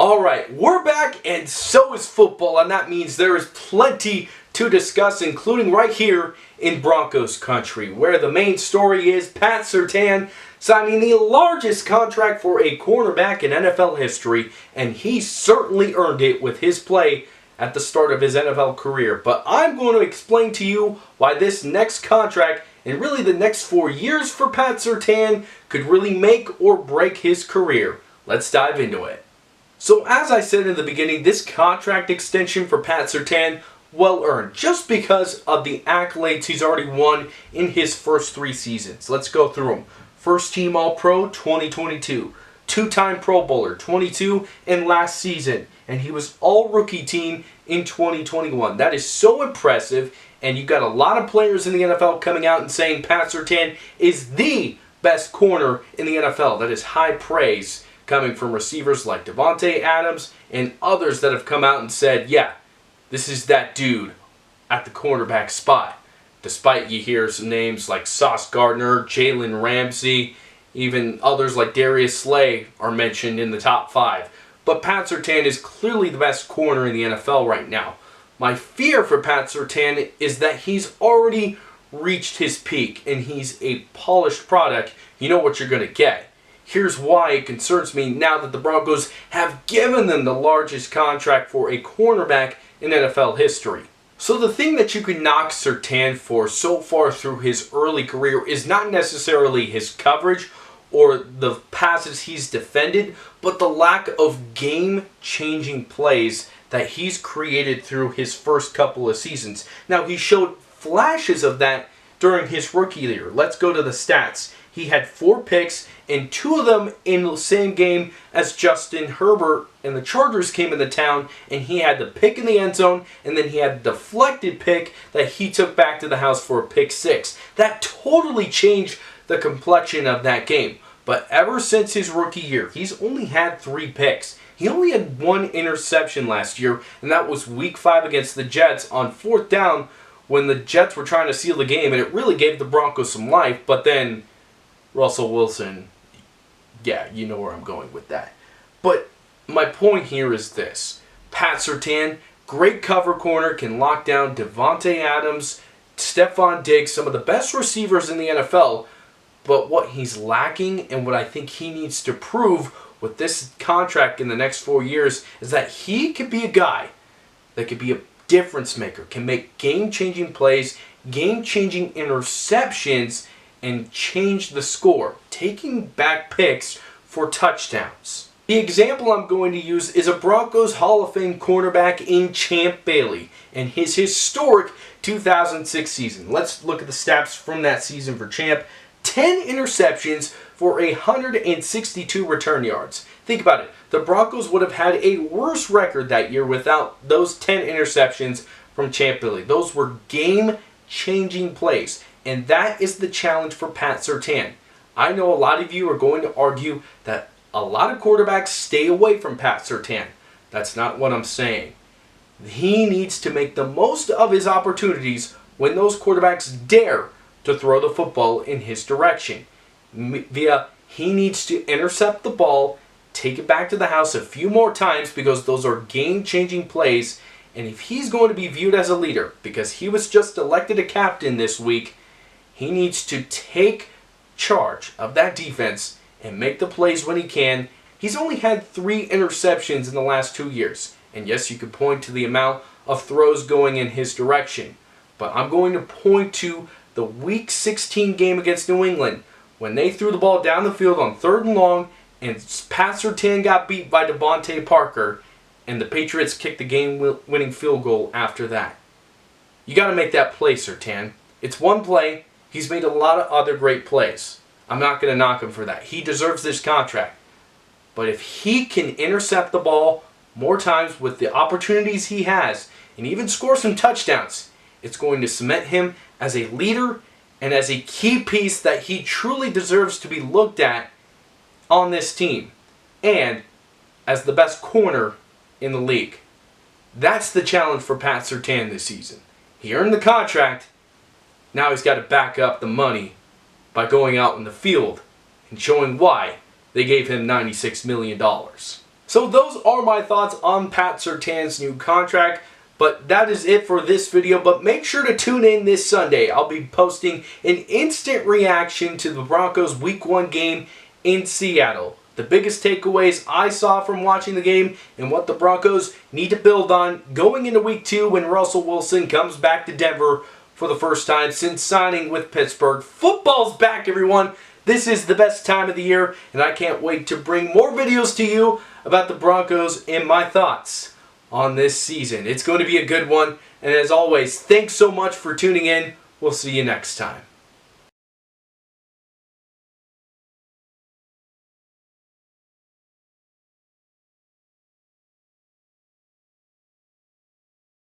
Alright, we're back and so is football, and that means there is plenty to discuss, including right here in Broncos country, where the main story is Pat Surtain signing the largest contract for a cornerback in NFL history, and he certainly earned it with his play at the start of his NFL career. But I'm going to explain to you why this next contract, and really the next 4 years for Pat Surtain, could really make or break his career. Let's dive into it. So as I said in the beginning, this contract extension for Pat Surtain, well earned, just because of the accolades he's already won in his first 3 seasons. Let's go through them. First team All-Pro 2022, two-time Pro Bowler 22 and last season, and he was All-Rookie team in 2021. That is so impressive, and you've got a lot of players in the NFL coming out and saying Pat Surtain is the best corner in the NFL. That is high praise coming from receivers like Davante Adams and others that have come out and said, yeah, this is that dude at the cornerback spot. Despite you hear some names like Sauce Gardner, Jalen Ramsey, even others like Darius Slay are mentioned in the top 5. But Pat Surtain is clearly the best corner in the NFL right now. My fear for Pat Surtain is that he's already reached his peak and he's a polished product. You know what you're going to get. Here's why it concerns me now that the Broncos have given them the largest contract for a cornerback in NFL history. So the thing that you can knock Surtain for so far through his early career is not necessarily his coverage or the passes he's defended, but the lack of game-changing plays that he's created through his first couple of seasons. Now, he showed flashes of that during his rookie year. Let's go to the stats. He had 4 picks, and 2 of them in the same game as Justin Herbert, and the Chargers came into town, and he had the pick in the end zone, and then he had the deflected pick that he took back to the house for a pick 6. That totally changed the complexion of that game. But ever since his rookie year, he's only had 3 picks. He only had 1 interception last year, and that was week 5 against the Jets on 4th down when the Jets were trying to seal the game, and it really gave the Broncos some life, but then Russell Wilson, yeah, you know where I'm going with that. But my point here is this. Pat Surtain, great cover corner, can lock down Davante Adams, Stephon Diggs, some of the best receivers in the NFL. But what he's lacking and what I think he needs to prove with this contract in the next 4 years is that he could be a guy that could be a difference maker, can make game-changing plays, game-changing interceptions, and change the score, taking back picks for touchdowns. The example I'm going to use is a Broncos Hall of Fame cornerback in Champ Bailey and his historic 2006 season. Let's look at the stats from that season for Champ. 10 interceptions for 162 return yards. Think about it. The Broncos would have had a worse record that year without those 10 interceptions from Champ Bailey. Those were game-changing plays. And that is the challenge for Pat Surtain. I know a lot of you are going to argue that a lot of quarterbacks stay away from Pat Surtain. That's not what I'm saying. He needs to make the most of his opportunities when those quarterbacks dare to throw the football in his direction. He needs to intercept the ball, take it back to the house a few more times because those are game-changing plays. And if he's going to be viewed as a leader, because he was just elected a captain this week, he needs to take charge of that defense and make the plays when he can. He's only had 3 interceptions in the last 2 years. And yes, you could point to the amount of throws going in his direction. But I'm going to point to the Week 16 game against New England when they threw the ball down the field on 3rd and long and Pat Surtain got beat by Devontae Parker and the Patriots kicked the game-winning field goal after that. You got to make that play, Surtain. It's one play. He's made a lot of other great plays. I'm not going to knock him for that. He deserves this contract. But if he can intercept the ball more times with the opportunities he has and even score some touchdowns, it's going to cement him as a leader and as a key piece that he truly deserves to be looked at on this team and as the best corner in the league. That's the challenge for Pat Surtain this season. He earned the contract. Now he's got to back up the money by going out in the field and showing why they gave him $96 million. So So those are my thoughts on Pat Surtain's new contract. But that is it for this video. But make sure to tune in this Sunday. I'll be posting an instant reaction to the Broncos Week 1 game in Seattle. The biggest takeaways I saw from watching the game and what the Broncos need to build on going into Week 2 when Russell Wilson comes back to Denver for the first time since signing with Pittsburgh. Football's back, everyone. This is the best time of the year, and I can't wait to bring more videos to you about the Broncos and my thoughts on this season. It's going to be a good one, and as always, thanks so much for tuning in. We'll see you next time.